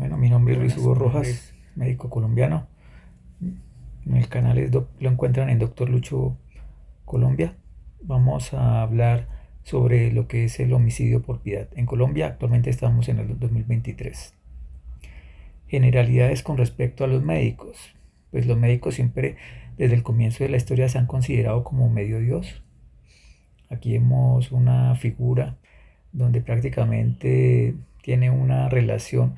Bueno, mi nombre es Luis Buenas, Hugo mi nombre Rojas, es... médico colombiano. En el canal lo encuentran en Doctor Lucho Colombia. Vamos a hablar sobre lo que es el homicidio por piedad. En Colombia actualmente estamos en el 2023. Generalidades con respecto a los médicos. Pues los médicos siempre desde el comienzo de la historia se han considerado como medio Dios. Aquí vemos una figura donde prácticamente tiene una relación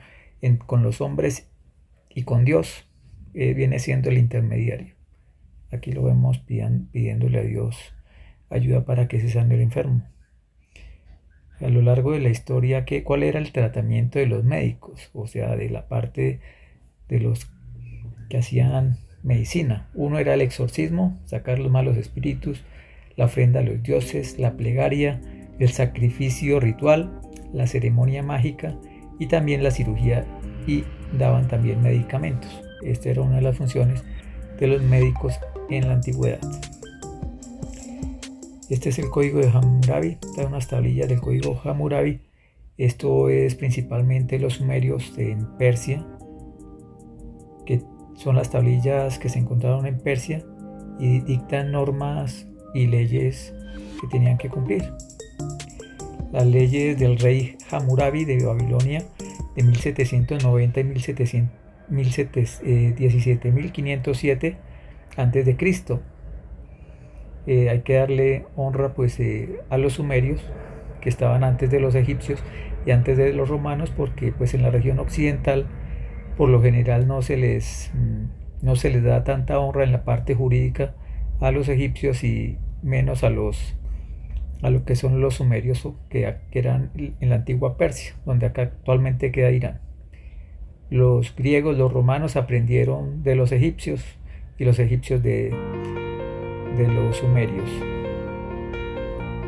con los hombres y con Dios. Viene siendo el intermediario. Aquí lo vemos pidiéndole a Dios ayuda para que se sane el enfermo. A lo largo de la historia, ¿cuál era el tratamiento de los médicos? O sea, de la parte de los que hacían medicina. Uno era el exorcismo, sacar los malos espíritus, la ofrenda a los dioses, la plegaria, el sacrificio ritual, la ceremonia mágica y también la cirugía, y daban también medicamentos. Esta era una de las funciones de los médicos en la antigüedad. Este es el código de Hammurabi, hay unas tablillas del código Hammurabi. Esto es principalmente los sumerios en Persia, que son las tablillas que se encontraron en Persia y dictan normas y leyes que tenían que cumplir. Las leyes del rey Hammurabi de Babilonia de 1790 y 17.507 antes de Cristo. Hay que darle honra pues a los sumerios, que estaban antes de los egipcios y antes de los romanos, porque pues en la región occidental por lo general no se les da tanta honra en la parte jurídica a los egipcios y menos a lo que son los sumerios, que eran en la antigua Persia, donde acá actualmente queda Irán. Los griegos, los romanos aprendieron de los egipcios y los egipcios de los sumerios.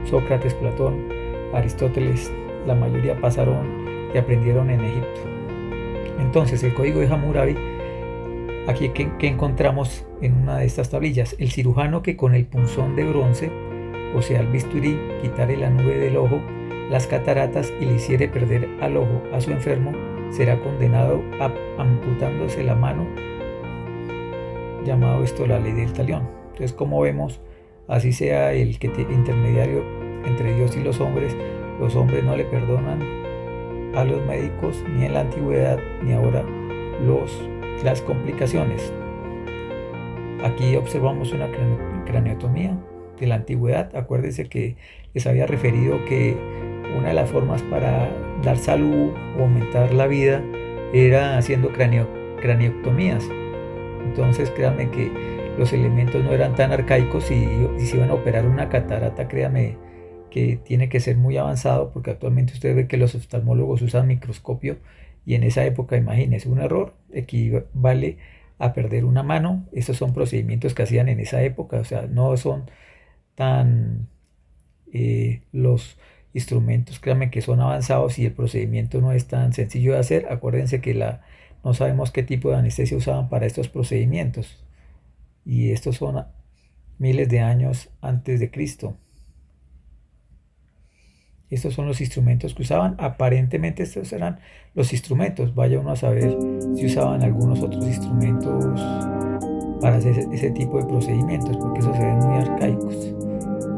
Sócrates, Platón, Aristóteles, la mayoría pasaron y aprendieron en Egipto. Entonces, el código de Hammurabi, aquí que encontramos en una de estas tablillas: el cirujano que con el punzón de bronce, o sea el bisturí, quitare la nube del ojo, las cataratas, y le hiciere perder al ojo a su enfermo, será condenado a amputándose la mano, llamado esto la ley del talión. Entonces, como vemos, así sea el intermediario entre Dios y los hombres no le perdonan a los médicos, ni en la antigüedad ni ahora las complicaciones. Aquí observamos una craneotomía de la antigüedad. Acuérdense que les había referido que una de las formas para dar salud o aumentar la vida era haciendo craneotomías. Entonces créanme que los elementos no eran tan arcaicos, y si iban a operar una catarata, créanme que tiene que ser muy avanzado, porque actualmente usted ve que los oftalmólogos usan microscopio, y en esa época, imagínense, un error equivale a perder una mano. Estos son procedimientos que hacían en esa época, o sea, no son tan los instrumentos, créanme que son avanzados, y el procedimiento no es tan sencillo de hacer. Acuérdense que no sabemos qué tipo de anestesia usaban para estos procedimientos, y estos son miles de años antes de Cristo. Estos son los instrumentos que usaban. Aparentemente estos eran los instrumentos. Vaya uno a saber si usaban algunos otros instrumentos para hacer ese tipo de procedimientos, porque esos se ven muy arcaicos.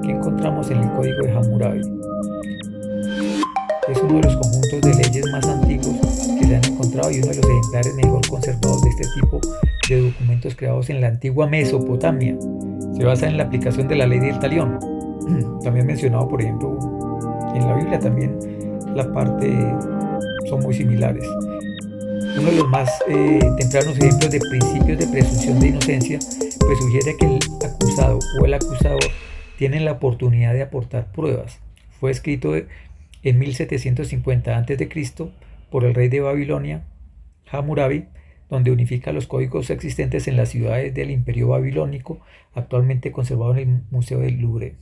¿Qué encontramos en el código de Hammurabi? Es uno de los conjuntos de leyes más antiguos que se han encontrado, y uno de los ejemplares mejor conservados de este tipo de documentos creados en la antigua Mesopotamia. Se basa en la aplicación de la ley del talión. También mencionado, por ejemplo, en la Biblia, también la parte son muy similares. Uno de los más tempranos ejemplos de principios de presunción de inocencia pues sugiere que el acusado o el acusador tienen la oportunidad de aportar pruebas. Fue escrito en 1750 a.C. por el rey de Babilonia, Hammurabi, donde unifica los códigos existentes en las ciudades del Imperio Babilónico, actualmente conservado en el Museo del Louvre.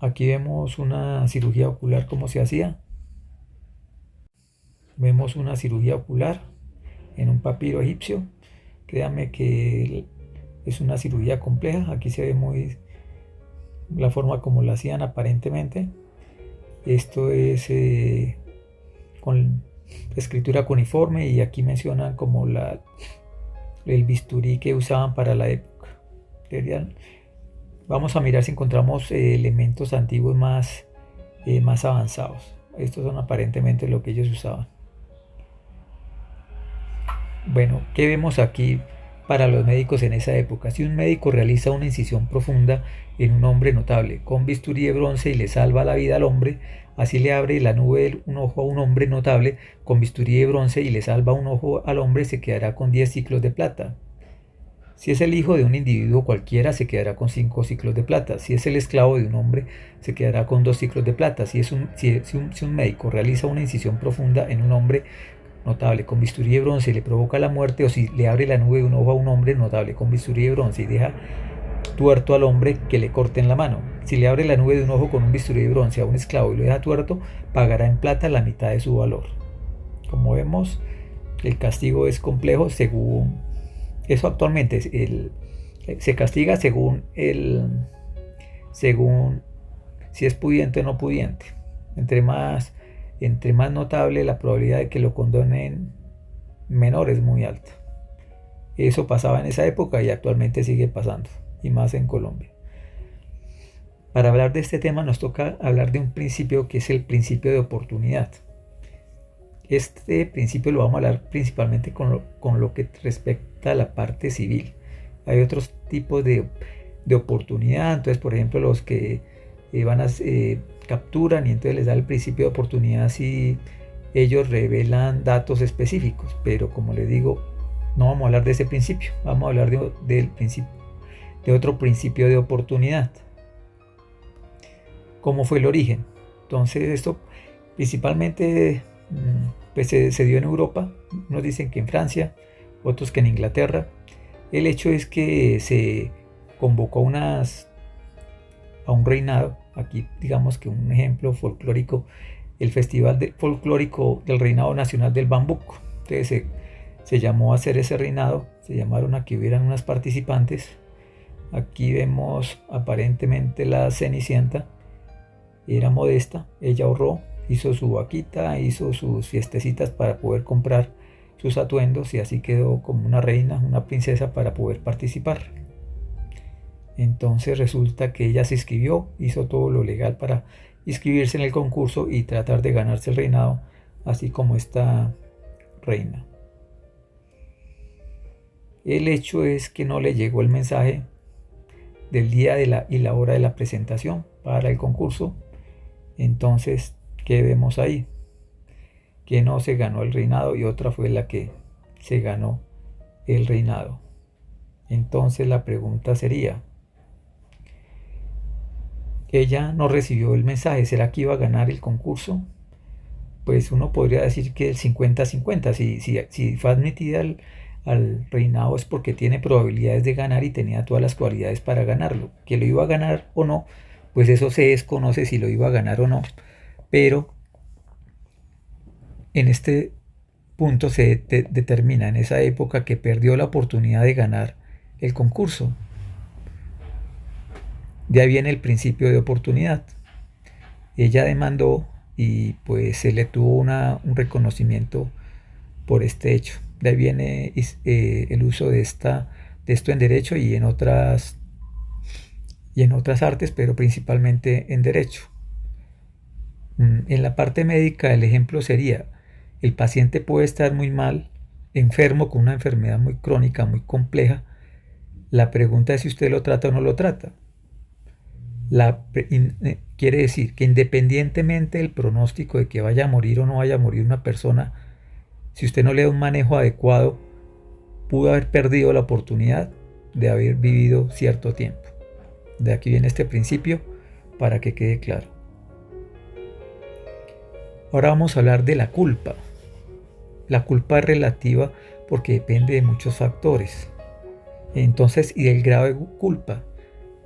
Aquí vemos una cirugía ocular, cómo se hacía. Vemos una cirugía ocular en un papiro egipcio. Créanme que es una cirugía compleja. Aquí se ve muy la forma como la hacían aparentemente. Esto es con escritura cuneiforme, y aquí mencionan como el bisturí que usaban para la época. Vamos a mirar si encontramos elementos antiguos más avanzados. Estos son aparentemente lo que ellos usaban. Bueno, ¿qué vemos aquí para los médicos en esa época? Si un médico realiza una incisión profunda en un hombre notable con bisturí de bronce y le salva la vida al hombre, así le abre la nube un ojo a un hombre notable con bisturí de bronce y le salva un ojo al hombre, se quedará con 10 ciclos de plata. Si es el hijo de un individuo cualquiera, se quedará con 5 ciclos de plata. Si es el esclavo de un hombre, se quedará con 2 ciclos de plata. Si un médico realiza una incisión profunda en un hombre notable con bisturí de bronce y le provoca la muerte, o si le abre la nube de un ojo a un hombre notable con bisturí de bronce y deja tuerto al hombre, que le corten la mano. Si le abre la nube de un ojo con un bisturí de bronce a un esclavo y lo deja tuerto, pagará en plata la mitad de su valor. Como vemos, el castigo es complejo según eso. Actualmente se castiga según si es pudiente o no pudiente. Entre más notable, la probabilidad de que lo condonen menor es muy alta. Eso pasaba en esa época y actualmente sigue pasando, y más en Colombia. Para hablar de este tema nos toca hablar de un principio que es el principio de oportunidad. Este principio lo vamos a hablar principalmente con lo que respecta a la parte civil. Hay otros tipos de oportunidad. Entonces, por ejemplo, los que capturan, y entonces les da el principio de oportunidad si ellos revelan datos específicos. Pero como les digo, no vamos a hablar de ese principio. Vamos a hablar de otro principio de oportunidad. ¿Cómo fue el origen? Entonces, esto principalmente pues se dio en Europa. Unos dicen que en Francia, otros que en Inglaterra. El hecho es que se convocó a un reinado. Aquí digamos que un ejemplo folclórico, el festival folclórico del Reinado Nacional del Bambuco. Entonces se llamó a hacer ese reinado, se llamaron a que hubieran unas participantes. Aquí vemos aparentemente la Cenicienta. Era modesta, ella ahorró, hizo su vaquita, hizo sus fiestecitas para poder comprar sus atuendos, y así quedó como una reina, una princesa, para poder participar. Entonces resulta que ella se inscribió, hizo todo lo legal para inscribirse en el concurso y tratar de ganarse el reinado, así como esta reina. El hecho es que no le llegó el mensaje del día y la hora de la presentación para el concurso. Entonces, ¿qué vemos ahí? Que no se ganó el reinado, y otra fue la que se ganó el reinado. Entonces la pregunta sería, ella no recibió el mensaje, ¿será que iba a ganar el concurso? Pues uno podría decir que el 50-50, si fue admitida al reinado es porque tiene probabilidades de ganar y tenía todas las cualidades para ganarlo. Que lo iba a ganar o no, pues eso se desconoce, si lo iba a ganar o no. Pero en este punto se determina en esa época que perdió la oportunidad de ganar el concurso. De ahí viene el principio de oportunidad. Ella demandó y pues se le tuvo un reconocimiento por este hecho. De ahí viene el uso de esto en derecho y en otras artes, pero principalmente en derecho. En la parte médica el ejemplo sería, el paciente puede estar muy mal, enfermo, con una enfermedad muy crónica, muy compleja. La pregunta es si usted lo trata o no lo trata. Quiere decir que independientemente del pronóstico de que vaya a morir o no vaya a morir una persona, si usted no le da un manejo adecuado, pudo haber perdido la oportunidad de haber vivido cierto tiempo. De aquí viene este principio para que quede claro. Ahora vamos a hablar de la culpa. La culpa es relativa porque depende de muchos factores. Entonces, y del grado de culpa.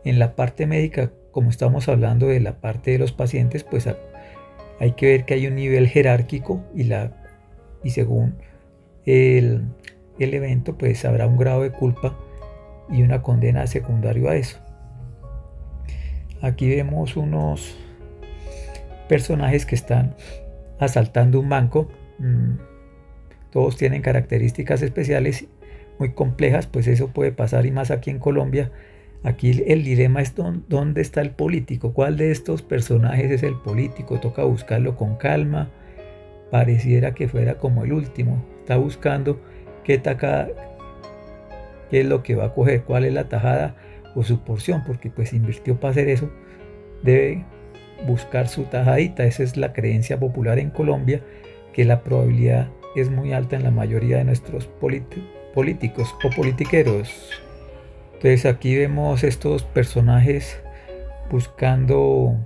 En la parte médica, como estamos hablando de la parte de los pacientes, pues hay que ver que hay un nivel jerárquico y según el evento, pues habrá un grado de culpa y una condena secundario a eso. Aquí vemos unos personajes que están asaltando un banco. Todos tienen características especiales muy complejas, pues eso puede pasar, y más aquí en Colombia. Aquí el dilema es dónde está el político, cuál de estos personajes es el político. Toca buscarlo con calma. Pareciera que fuera como el último, está buscando qué es lo que va a coger, cuál es la tajada o su porción, porque pues invirtió para hacer eso, debe buscar su tajadita. Esa es la creencia popular en Colombia, que la probabilidad es muy alta en la mayoría de nuestros políticos o politiqueros. Entonces aquí vemos estos personajes buscando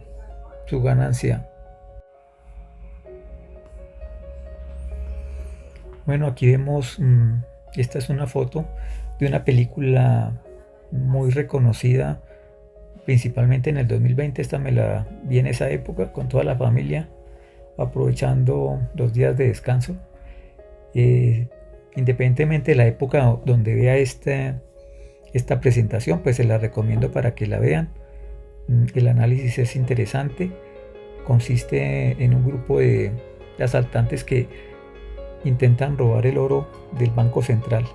su ganancia. Bueno, aquí vemos, esta es una foto de una película muy reconocida, principalmente en el 2020. Esta me la vi en esa época con toda la familia, aprovechando los días de descanso. Independientemente de la época donde vea esta presentación, pues se la recomiendo para que la vean. El análisis es interesante. Consiste en un grupo de asaltantes que intentan robar el oro del Banco Central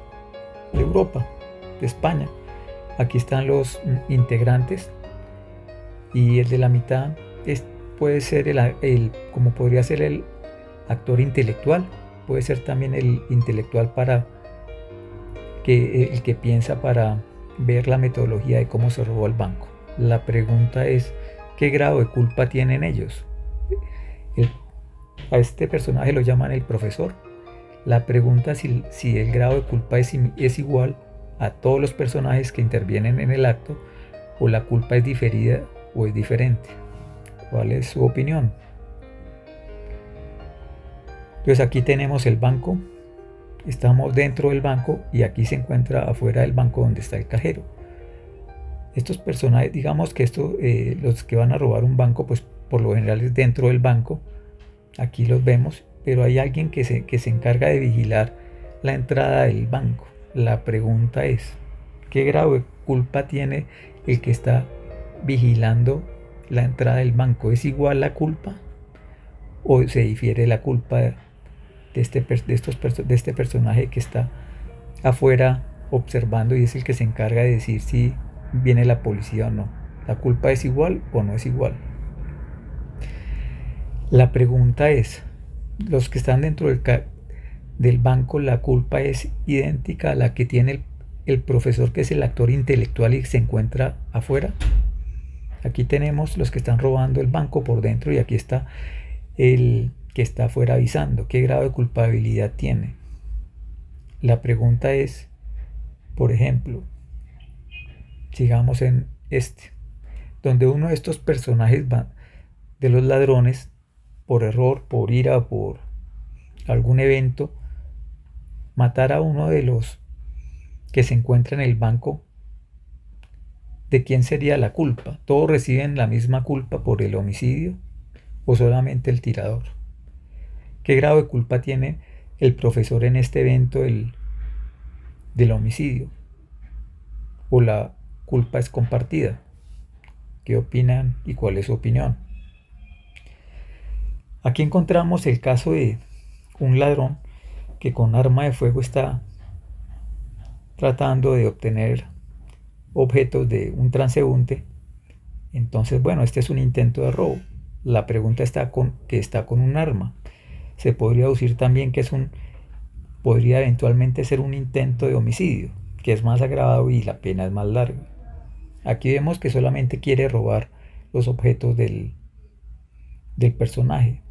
de Europa, de España. Aquí están los integrantes, y el de la mitad puede ser como podría ser el actor intelectual, puede ser también el intelectual el que piensa para ver la metodología de cómo se robó el banco. La pregunta es, ¿qué grado de culpa tienen ellos? A este personaje lo llaman el profesor. La pregunta es si el grado de culpa es igual a todos los personajes que intervienen en el acto, o la culpa es diferida o es diferente. ¿Cuál es su opinión? Entonces aquí tenemos el banco, estamos dentro del banco, y aquí se encuentra afuera del banco donde está el cajero. Estos personajes, digamos que los que van a robar un banco, pues por lo general es dentro del banco. Aquí los vemos, pero hay alguien que se encarga de vigilar la entrada del banco. La pregunta es, ¿qué grado de culpa tiene el que está vigilando la entrada del banco? ¿Es igual la culpa o se difiere la culpa de este personaje que está afuera observando y es el que se encarga de decir si viene la policía o no? ¿La culpa es igual o no es igual? La pregunta es, los que están dentro del banco, ¿la culpa es idéntica a la que tiene el profesor, que es el actor intelectual y se encuentra afuera? Aquí tenemos los que están robando el banco por dentro, y aquí está el que está afuera avisando. ¿Qué grado de culpabilidad tiene? La pregunta es, por ejemplo, sigamos en donde uno de estos personajes de los ladrones, por error, por ira, por algún evento, matar a uno de los que se encuentra en el banco. ¿De quién sería la culpa? ¿Todos reciben la misma culpa por el homicidio o solamente el tirador? ¿Qué grado de culpa tiene el profesor en este evento del homicidio? ¿O la culpa es compartida? ¿Qué opinan y cuál es su opinión? Aquí encontramos el caso de un ladrón que con arma de fuego está tratando de obtener objetos de un transeúnte. Entonces, bueno, este es un intento de robo. La pregunta está que está con un arma. Se podría deducir también que podría eventualmente ser un intento de homicidio, que es más agravado y la pena es más larga. Aquí vemos que solamente quiere robar los objetos del personaje.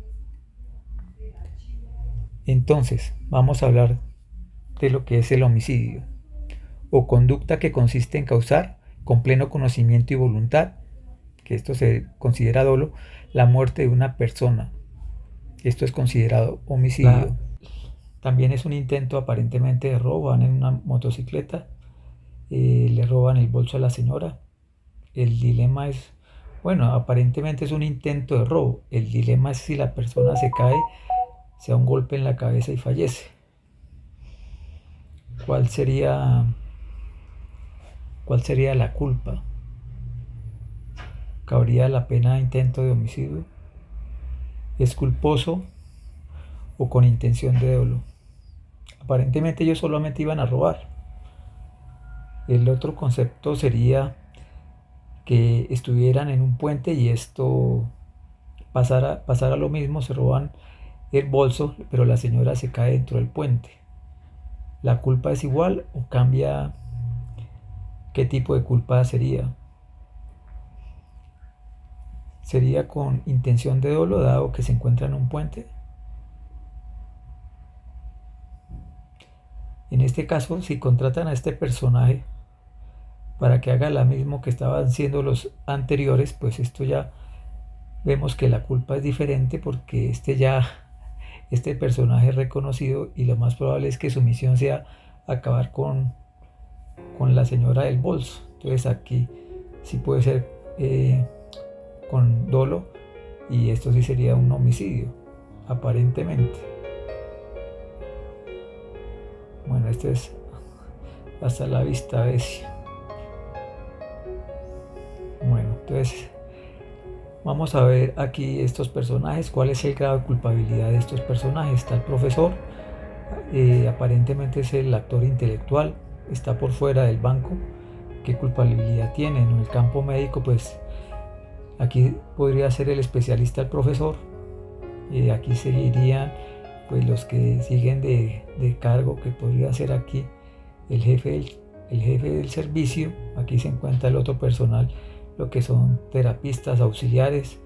Entonces, vamos a hablar de lo que es el homicidio, o conducta que consiste en causar, con pleno conocimiento y voluntad, que esto se considera dolo, la muerte de una persona. Esto es considerado homicidio. También es un intento aparentemente de robo. Van en una motocicleta, le roban el bolso a la señora. El dilema es, bueno, aparentemente es un intento de robo. El dilema es si la persona se cae, se da un golpe en la cabeza y fallece. ¿Cuál sería la culpa? ¿Cabría la pena de intento de homicidio? ¿Es culposo o con intención de dolo. Aparentemente ellos solamente iban a robar. El otro concepto sería que estuvieran en un puente y esto pasara lo mismo, se roban el bolso, pero la señora se cae dentro del puente. ¿La culpa es igual o cambia? ¿Qué tipo de culpa sería? ¿Sería con intención de dolo dado que se encuentra en un puente? En este caso, si contratan a este personaje para que haga lo mismo que estaban haciendo los anteriores, pues esto ya vemos que la culpa es diferente porque este personaje es reconocido y lo más probable es que su misión sea acabar con la señora del bolso. Entonces aquí sí puede ser con dolo y esto sí sería un homicidio, aparentemente. Bueno, esto es hasta la vista, Bessie. Bueno, entonces vamos a ver aquí estos personajes, cuál es el grado de culpabilidad de estos personajes. Está el profesor, aparentemente es el actor intelectual, está por fuera del banco. ¿Qué culpabilidad tiene? En el campo médico, pues aquí podría ser el especialista el profesor. Aquí seguirían pues los que siguen de cargo, que podría ser aquí el jefe del servicio. Aquí se encuentra el otro personal, lo que son terapistas auxiliares,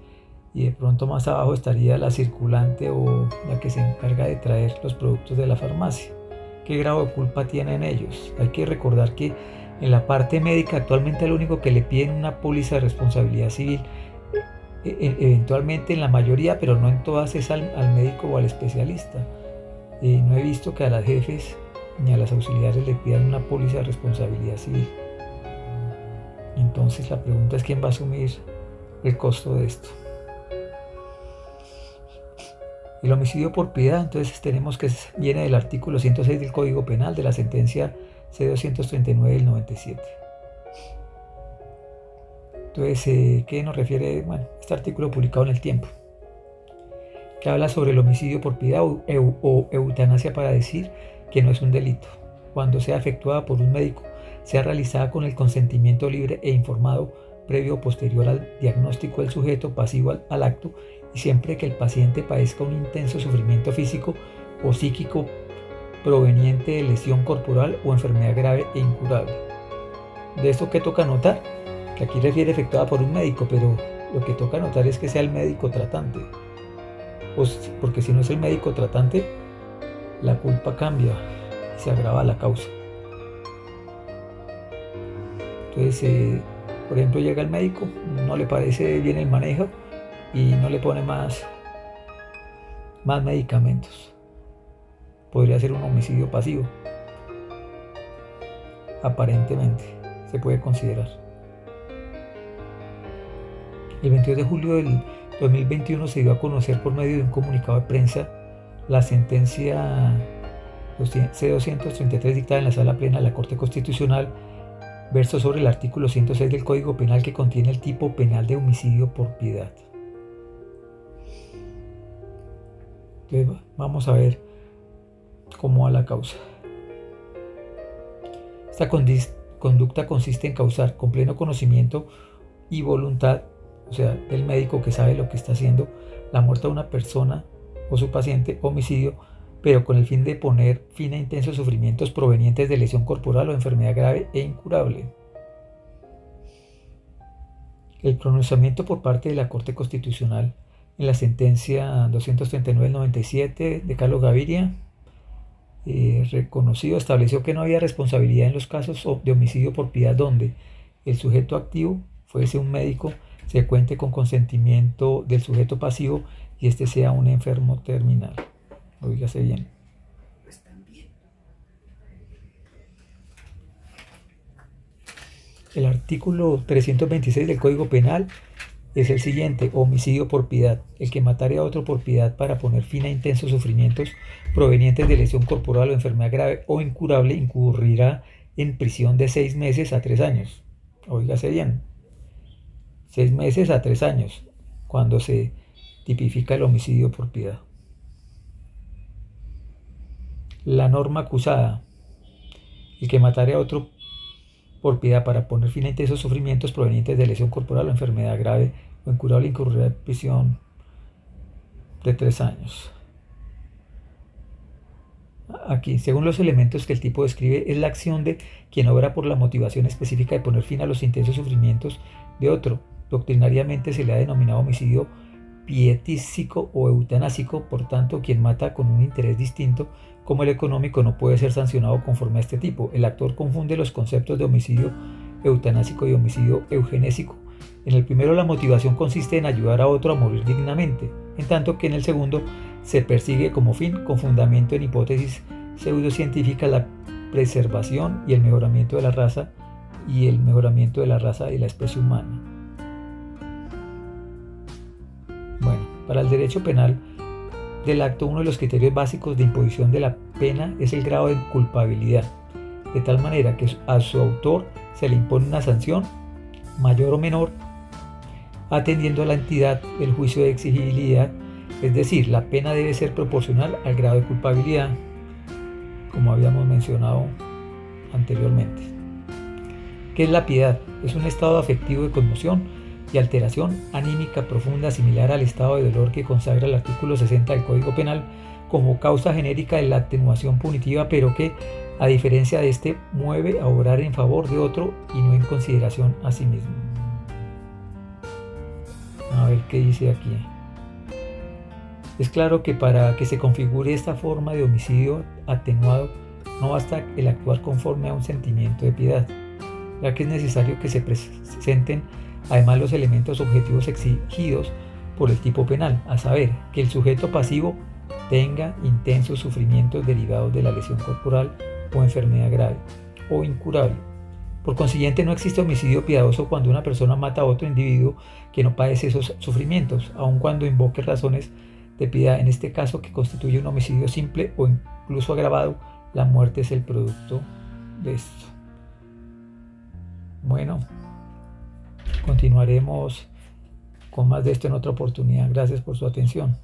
y de pronto más abajo estaría la circulante o la que se encarga de traer los productos de la farmacia. ¿Qué grado de culpa tienen ellos? Hay que recordar que en la parte médica actualmente lo único que le piden una póliza de responsabilidad civil, eventualmente en la mayoría, pero no en todas, es al médico o al especialista. No he visto que a las jefes ni a las auxiliares le pidan una póliza de responsabilidad civil. Entonces la pregunta es quién va a asumir el costo de esto. El homicidio por piedad, entonces tenemos que viene del artículo 106 del Código Penal, de la sentencia C-239 del 97. Entonces, ¿qué nos refiere? Bueno, este artículo publicado en El Tiempo, que habla sobre el homicidio por piedad o eutanasia, para decir que no es un delito cuando sea efectuada por un médico, sea realizada con el consentimiento libre e informado previo o posterior al diagnóstico del sujeto pasivo al acto, y siempre que el paciente padezca un intenso sufrimiento físico o psíquico proveniente de lesión corporal o enfermedad grave e incurable. De esto, ¿qué toca notar? Que aquí refiere efectuada por un médico, pero lo que toca notar es que sea el médico tratante, porque si no es el médico tratante, la culpa cambia y se agrava la causa. Entonces, por ejemplo, llega el médico, no le parece bien el manejo y no le pone más medicamentos. Podría ser un homicidio pasivo. Aparentemente, se puede considerar. El 22 de julio del 2021 se dio a conocer por medio de un comunicado de prensa la sentencia C-233 dictada en la Sala Plena de la Corte Constitucional, verso sobre el artículo 106 del Código Penal, que contiene el tipo penal de homicidio por piedad. Entonces, vamos a ver cómo va la causa. Esta conducta consiste en causar con pleno conocimiento y voluntad, o sea, del médico que sabe lo que está haciendo, la muerte de una persona o su paciente, homicidio, pero con el fin de poner fin a intensos sufrimientos provenientes de lesión corporal o enfermedad grave e incurable. El pronunciamiento por parte de la Corte Constitucional en la sentencia 239 del 97 de Carlos Gaviria, reconocido, estableció que no había responsabilidad en los casos de homicidio por piedad donde el sujeto activo fuese un médico, se cuente con consentimiento del sujeto pasivo y este sea un enfermo terminal. Oígase bien. El artículo 326 del Código Penal es el siguiente: homicidio por piedad. El que matare a otro por piedad para poner fin a intensos sufrimientos provenientes de lesión corporal o enfermedad grave o incurable incurrirá en prisión de 6 meses a 3 años. Oígase bien. 6 meses a 3 años cuando se tipifica el homicidio por piedad. La norma acusada: el que matare a otro por piedad para poner fin a intensos sufrimientos provenientes de lesión corporal o enfermedad grave o incurable incurrirá en prisión de 3 años. Aquí, según los elementos que el tipo describe, es la acción de quien obra por la motivación específica de poner fin a los intensos sufrimientos de otro. Doctrinariamente se le ha denominado homicidio pietístico o eutanásico. Por tanto, quien mata con un interés distinto, como el económico, no puede ser sancionado conforme a este tipo. El actor confunde los conceptos de homicidio eutanásico y homicidio eugenésico. En el primero, la motivación consiste en ayudar a otro a morir dignamente, en tanto que en el segundo se persigue como fin, con fundamento en hipótesis pseudocientíficas, la preservación y el mejoramiento de la raza y la especie humana. Bueno, para el derecho penal del acto, uno de los criterios básicos de imposición de la pena es el grado de culpabilidad, de tal manera que a su autor se le impone una sanción, mayor o menor, atendiendo a la entidad del juicio de exigibilidad, es decir, la pena debe ser proporcional al grado de culpabilidad, como habíamos mencionado anteriormente. ¿Qué es la piedad? Es un estado afectivo de conmoción y alteración anímica profunda similar al estado de dolor que consagra el artículo 60 del Código Penal como causa genérica de la atenuación punitiva, pero que, a diferencia de este, mueve a obrar en favor de otro y no en consideración a sí mismo. A ver qué dice aquí. Es claro que para que se configure esta forma de homicidio atenuado, no basta el actuar conforme a un sentimiento de piedad, ya que es necesario que se presenten además los elementos objetivos exigidos por el tipo penal, a saber, que el sujeto pasivo tenga intensos sufrimientos derivados de la lesión corporal o enfermedad grave o incurable. Por consiguiente, no existe homicidio piadoso cuando una persona mata a otro individuo que no padece esos sufrimientos, aun cuando invoque razones de piedad. En este caso, que constituye un homicidio simple o incluso agravado, la muerte es el producto de esto. Bueno, continuaremos con más de esto en otra oportunidad. Gracias por su atención.